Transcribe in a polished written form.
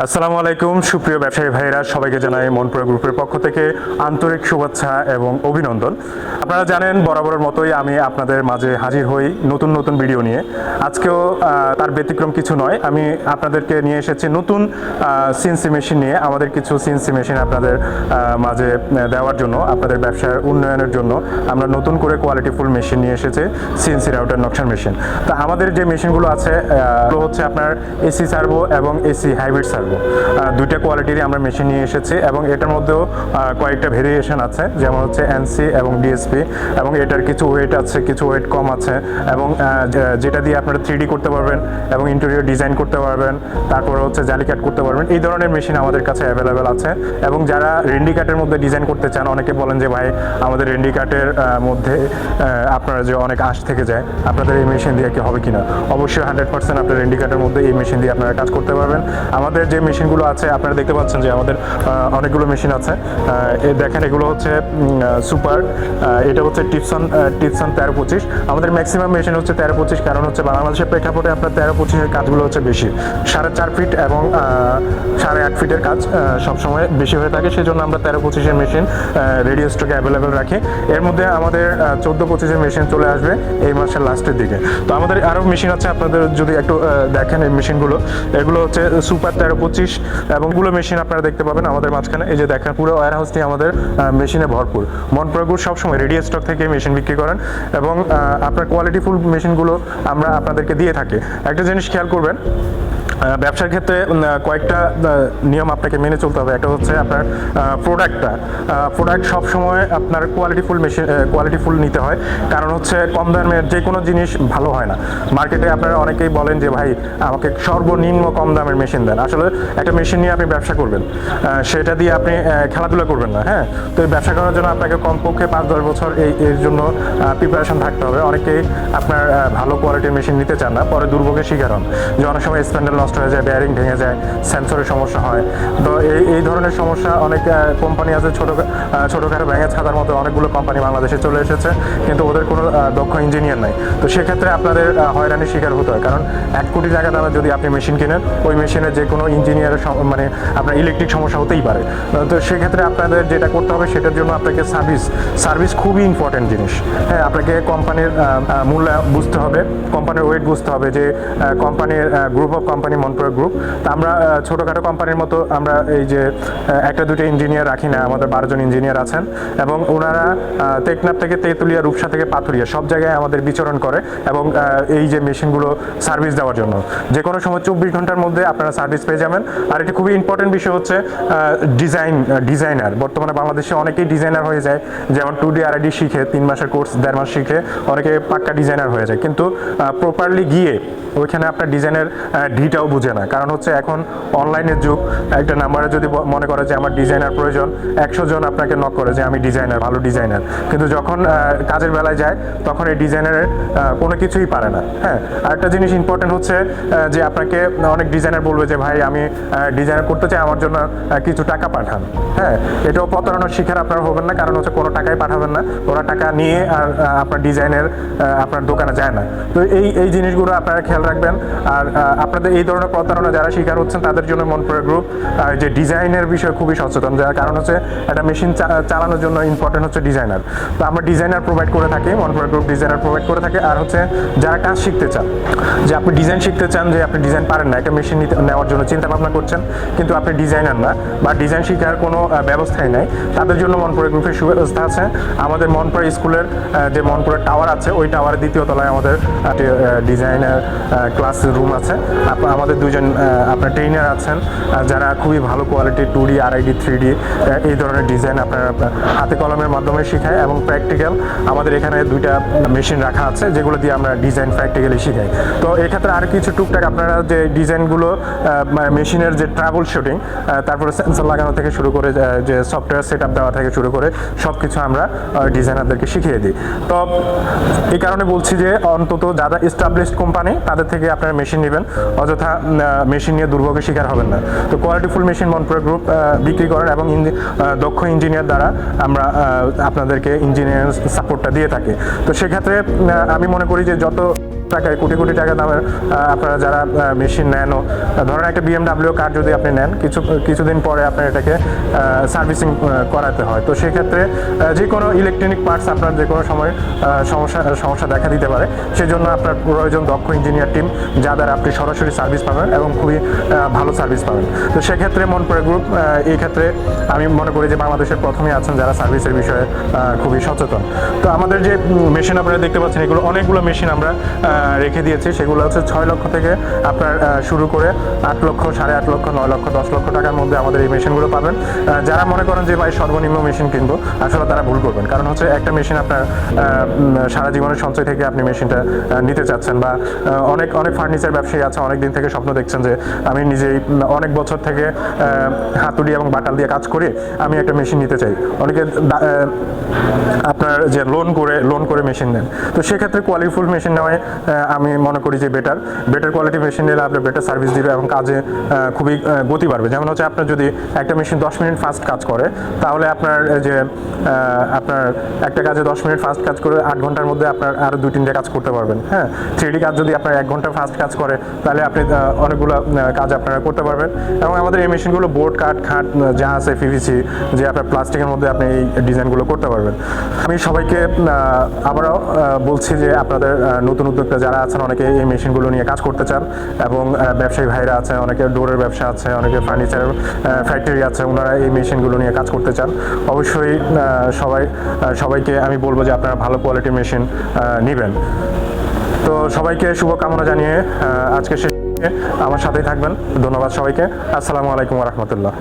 আসসালামু আলাইকুম সুপ্রিয় ব্যবসায়ী ভাইরা, সবাইকে জানাই মনপুরা গ্রুপের পক্ষ থেকে আন্তরিক শুভেচ্ছা এবং অভিনন্দন। আপনারা জানেন বরাবরের মতোই আমি আপনাদের মাঝে হাজির হই নতুন নতুন ভিডিও নিয়ে। আজকেও তার ব্যতিক্রম কিছু নয়, আমি আপনাদেরকে নিয়ে এসেছি নতুন সিএনসি মেশিন নিয়ে। আমাদের কিছু সিএনসি মেশিন আপনাদের মাঝে দেওয়ার জন্য, আপনাদের ব্যবসার উন্নয়নের জন্য আমরা নতুন করে কোয়ালিটিফুল মেশিন নিয়ে এসেছি, সিএনসি রাউটার নকশান মেশিন। তো আমাদের যে মেশিনগুলো আছে এগুলো হচ্ছে আপনার এসি সার্ভো এবং এসি হাইব্রিড সার্ভো, দুইটা কোয়ালিটিরই আমরা মেশিন নিয়ে এসেছি এবং এটার মধ্যেও কয়েকটা ভেরিয়েশন আছে, যেমন হচ্ছে এনসি এবং ডিএসপি, এবং এটার কিছু ওয়েট আছে, কিছু ওয়েট কম আছে, এবং যেটা দিয়ে আপনারা 3D করতে পারবেন এবং ইন্টেরিয়র ডিজাইন করতে পারবেন, তারপরে হচ্ছে জালি কাট করতে পারবেন। এই ধরনের মেশিন আমাদের কাছে অ্যাভেলেবেল আছে। এবং যারা রেন্ডি কাটের মধ্যে ডিজাইন করতে চান, অনেকে বলেন যে ভাই আমাদের রেন্ডি কাটের মধ্যে আপনারা যে অনেক আঁশ থেকে যায়, আপনাদের এই মেশিন দিয়ে কি হবে কিনা? অবশ্যই 100% আপনার রেন্ডি কাটের মধ্যে এই মেশিন দিয়ে আপনারা কাজ করতে পারবেন। আমাদের যে মেশিনগুলো আছে আপনারা দেখতে পাচ্ছেন যে আমাদের অনেকগুলো মেশিন আছে। দেখেন এগুলো হচ্ছে সুপার, এটা হচ্ছে টিপসন 1325। আমাদের ম্যাক্সিমাম মেশিন হচ্ছে 1325, কারণ হচ্ছে বাংলাদেশের প্রেক্ষাপটে আপনার 1325-এর কাজগুলো হচ্ছে বেশি, 4.5 ফিট এবং 8.5 ফিটের কাজ সবসময় বেশি হয়ে থাকে। সেই জন্য আমরা 1325-এর মেশিন রেডিও স্টকে অ্যাভেলেবেল রাখি। এর মধ্যে আমাদের 1425-এর মেশিন চলে আসবে এই মাসের লাস্টের দিকে। তো আমাদের আরও মেশিন আছে, আপনাদের যদি একটু দেখেন এই মেশিনগুলো, এগুলো হচ্ছে সুপার 1325 এবং গুলো মেশিন আপনারা দেখতে পাবেন আমাদের মাঝখানে। এই যে দেখেন পুরো ওয়্যার হাউসটি আমাদের মেশিনে ভরপুর। মনপুরা গ্রুপ সবসময় রেডিও স্টক থেকে মেশিন বিক্রি করেন এবং আপনার কোয়ালিটিফুল মেশিনগুলো আমরা আপনাদেরকে দিয়ে থাকি। একটা জিনিস খেয়াল করবেন, ব্যবসার ক্ষেত্রে কয়েকটা নিয়ম আপনাকে মেনে চলতে হবে। একটা হচ্ছে আপনার প্রোডাক্ট সবসময় আপনার কোয়ালিটিফুল নিতে হয়, কারণ হচ্ছে কম দামের যে কোনো জিনিস ভালো হয় না। মার্কেটে আপনারা অনেকেই বলেন যে ভাই আমাকে সর্বনিম্ন কম দামের মেশিন দেন। আসলে একটা মেশিন নিয়ে আপনি ব্যবসা করবেন, সেটা দিয়ে আপনি খেলাধুলা করবেন না। হ্যাঁ, তো এই ব্যবসা করার জন্য আপনাকে কমপক্ষে 5-10 বছর এর জন্য প্রিপারেশন থাকতে হবে। অনেকেই আপনার ভালো কোয়ালিটির মেশিন নিতে চান না, পরে দুর্ভোগের শিকার হন, যে অনেক সময় স্প্যান্ডেল নষ্ট হয়ে যায়, বেয়ারিং ভেঙে যায়, সেন্সরের সমস্যা হয়। তো এই ধরনের সমস্যা অনেক কোম্পানি আছে, ছোটোখাটো ভেঙে ছাতার মতো অনেকগুলো কোম্পানি বাংলাদেশে চলে এসেছে, কিন্তু ওদের কোনো দক্ষ ইঞ্জিনিয়ার নাই। তো সেক্ষেত্রে আপনাদের হয়রানির শিকার হতে হয়, কারণ 1 কোটি টাকা দামে যদি আপনি মেশিন কেনেন, ওই মেশিনে যে কোনো ইঞ্জিনিয়ারের মানে আপনার ইলেকট্রিক সমস্যা হতেই পারে। তো সেক্ষেত্রে আপনাদের যেটা করতে হবে, সেটার জন্য আপনাকে সার্ভিস খুবই ইম্পর্টেন্ট জিনিস। হ্যাঁ, আপনাকে কোম্পানির মূল্য বুঝতে হবে, কোম্পানির ওয়েট বুঝতে হবে, যে কোম্পানির group of company Monpura group. তো আমরা ছোটোখাটো কোম্পানির মতো আমরা এই যে 1-2 ইঞ্জিনিয়ার রাখি না, আমাদের 12 জন ইঞ্জিনিয়ার আছেন এবং ওনারা টেকনাফ থেকে তেঁতুলিয়া, রূপসা থেকে পাথুরিয়া সব জায়গায় আমাদের বিচরণ করে এবং এই যে মেশিনগুলো সার্ভিস দেওয়ার জন্য যে কোনো সময় 24 ঘন্টার মধ্যে আপনারা সার্ভিস পেয়ে যাবেন। আর এটি খুবই ইম্পর্টেন্ট বিষয় হচ্ছে ডিজাইনার। বর্তমানে বাংলাদেশে অনেকেই ডিজাইনার হয়ে যায়, যেমন 2D RID শিখে 3 মাসের কোর্স, 1.5 মাস শিখে অনেকে পাক্কা ডিজাইনার হয়ে যায়, কিন্তু প্রপারলি গিয়ে ওইখানে আপনার ডিজাইনের ডিটাও বুঝে না। কারণ হচ্ছে এখন অনলাইনের যুগ, একটা নাম্বারে যদি মনে করে যে আমার ডিজাইনার প্রয়োজন, 100 জন আপনাকে নক করে যে আমি ডিজাইনার, ভালো ডিজাইনার, কিন্তু যখন কাজের বেলায় যায় তখন এই ডিজাইনারের কোনো কিছুই পারে না। হ্যাঁ, আরেকটা জিনিস ইম্পর্টেন্ট হচ্ছে যে আপনাকে অনেক ডিজাইনার বলবে যে ভাই আমি ডিজাইনার করতে চাই, আমার জন্য কিছু টাকা পাঠান। হ্যাঁ, এটাও প্রতারণার শিকার আপনারা হবেন না, কারণ হচ্ছে কোনো টাকাই পাঠাবেন না, ওরা টাকা নিয়ে আর আপনার ডিজাইনের আপনার দোকানে যায় না। তো এই জিনিসগুলো আপনারা খেয়াল রাখবেন। আর আপনাদের এই ধরনের প্রতারণা যারা শিকার হচ্ছেন তাদের জন্য মনপুরা গ্রুপ যে ডিজাইনের বিষয়ে খুবই সচেতন, যার কারণ হচ্ছে একটা মেশিন চালানোর জন্য ইম্পর্টেন্ট হচ্ছে ডিজাইনার। তো আমরা ডিজাইনার প্রোভাইড করে থাকি, মনপুরা গ্রুপ ডিজাইনার প্রোভাইড করে থাকে। আর হচ্ছে যারা কাজ শিখতে চান, যে আপনি ডিজাইন শিখতে চান, যে আপনি ডিজাইন পারেন না, একটা মেশিন নেওয়ার জন্য চিন্তা ভাবনা করছেন, কিন্তু আপনি ডিজাইনার না বা ডিজাইন শেখার কোনো ব্যবস্থাই নাই, তাদের জন্য মনপুরা গ্রুপের সুব্যবস্থা আছে। আমাদের মনপুরা স্কুলের যে মনপুরা টাওয়ার আছে, ওই টাওয়ারের 2য় তলায় আমাদের ডিজাইনার ক্লাস রুম আছে। আমাদের 2 জন আপনার ট্রেনার আছেন, যারা খুবই ভালো কোয়ালিটির 2D RID 3D এই ধরনের ডিজাইন আপনার হাতে কলমের মাধ্যমে শেখায় এবং প্র্যাকটিক্যাল আমাদের এখানে 2টা মেশিন রাখা আছে, যেগুলো দিয়ে আমরা ডিজাইন প্র্যাকটিক্যালি শিখাই। তো এক্ষেত্রে আর কিছু টুকটাক আপনারা যে ডিজাইনগুলো মেশিনের যে ট্রাবল শুটিং, তারপরে সেন্সর লাগানো থেকে শুরু করে যে সফটওয়্যার সেট আপ দেওয়া থেকে শুরু করে সব কিছু আমরা ডিজাইনারদেরকে শিখিয়ে দিই। তো এই কারণে বলছি যে অন্তত যারা এস্টাবলিশড কোম্পানি তাদের থেকে আপনারা মেশিন নেবেন, অযথা মেশিন নিয়ে দুর্ভোগের শিকার হবেন না। তো কোয়ালিটিফুল মেশিন মনপুরা গ্রুপ বিক্রি করেন এবং দক্ষ ইঞ্জিনিয়ার দ্বারা আমরা আপনাদেরকে ইঞ্জিনিয়ার সাপোর্টটা দিয়ে থাকি। তো সেক্ষেত্রে আমি মনে করি যে যত টাকায় কোটি কোটি টাকা দামের আপনারা যারা মেশিন নেন, ধরেন একটা BMW কার যদি আপনি নেন, কিছুদিন পরে আপনার এটাকে সার্ভিসিং করাতে হয়। তো সেক্ষেত্রে যে কোনো ইলেকট্রনিক পার্টস আপনার যে কোনো সময় সমস্যা দেখা দিতে পারে। সেজন্য আপনার প্রয়োজন দক্ষ ইঞ্জিনিয়ার টিম, যা দ্বারা আপনি সরাসরি সার্ভিস পাবেন এবং খুবই ভালো সার্ভিস পাবেন। তো সেক্ষেত্রে মনপুরা গ্রুপ এই ক্ষেত্রে আমি মনে করি যে বাংলাদেশের প্রথমেই আছেন যারা সার্ভিসের বিষয়ে খুবই সচেতন। তো আমাদের যে মেশিন আপনারা দেখতে পাচ্ছেন, এগুলো অনেকগুলো মেশিন আমরা রেখে দিয়েছি। সেগুলো হচ্ছে 6 লক্ষ থেকে আপনার শুরু করে 8 লক্ষ, 8.5 লক্ষ, 9 লক্ষ, 10 লক্ষ টাকার মধ্যে আমাদের এই মেশিনগুলো পাবেন। যারা মনে করেন যে ভাই সর্বনিম্ন মেশিন কিনবো, আসলে তারা ভুল করবেন। কারণ হচ্ছে একটা মেশিন আপনার সারা জীবনের সঞ্চয় থেকে আপনি মেশিনটা নিতে চাচ্ছেন, বা অনেক অনেক ফার্নিচার ব্যবসায়ী আছে অনেক দিন থেকে স্বপ্ন দেখছেন যে আমি নিজেই অনেক বছর থেকে হাতুড়ি এবং বাটাল দিয়ে কাজ করে আমি একটা মেশিন নিতে চাই। অনেকে আপনার যে লোন করে মেশিন নেন। তো সেক্ষেত্রে কোয়ালিটিফুল মেশিন নেওয়ায় আমি মনে করি যে বেটার কোয়ালিটি মেশিন নিলে আপনার বেটার সার্ভিস দিবে এবং কাজে খুবই গতি বাড়বে। যেমন হচ্ছে আপনার যদি একটা মেশিন 10 মিনিট ফাস্ট কাজ করে, তাহলে আপনার যে আপনার একটা কাজে 10 মিনিট ফাস্ট কাজ করে 8 ঘন্টার মধ্যে আপনার আরও 2-3টে কাজ করতে পারবেন। হ্যাঁ, 3D কাজ যদি আপনার 1 ঘন্টা ফাস্ট কাজ করে, তাহলে আপনি অনেকগুলো কাজ আপনারা করতে পারবেন। এবং আমাদের এই মেশিনগুলো বোর্ড কাঠ খাট যা আছে PVC, যে আপনার প্লাস্টিকের মধ্যে আপনি এই ডিজাইনগুলো করতে পারবেন। আমি সবাইকে আবারও বলছি যে আপনাদের নতুন উদ্যোক্তা যারা আছেন, অনেকে এই মেশিনগুলো নিয়ে কাজ করতে চান এবং ব্যবসায়ী ভাইরা আছেন, অনেকে ডোরের ব্যবসা আছে, অনেকে ফার্নিচার ফ্যাক্টরি আছে, ওনারা এই মেশিনগুলো নিয়ে কাজ করতে চান। অবশ্যই সবাইকে আমি বলবো যে আপনারা ভালো কোয়ালিটির মেশিন নেবেন। তো সবাইকে শুভকামনা জানিয়ে আজকে শেষ, আমার সাথেই থাকবেন। ধন্যবাদ সবাইকে। আসসালামু আলাইকুম ওয়া রাহমাতুল্লাহ।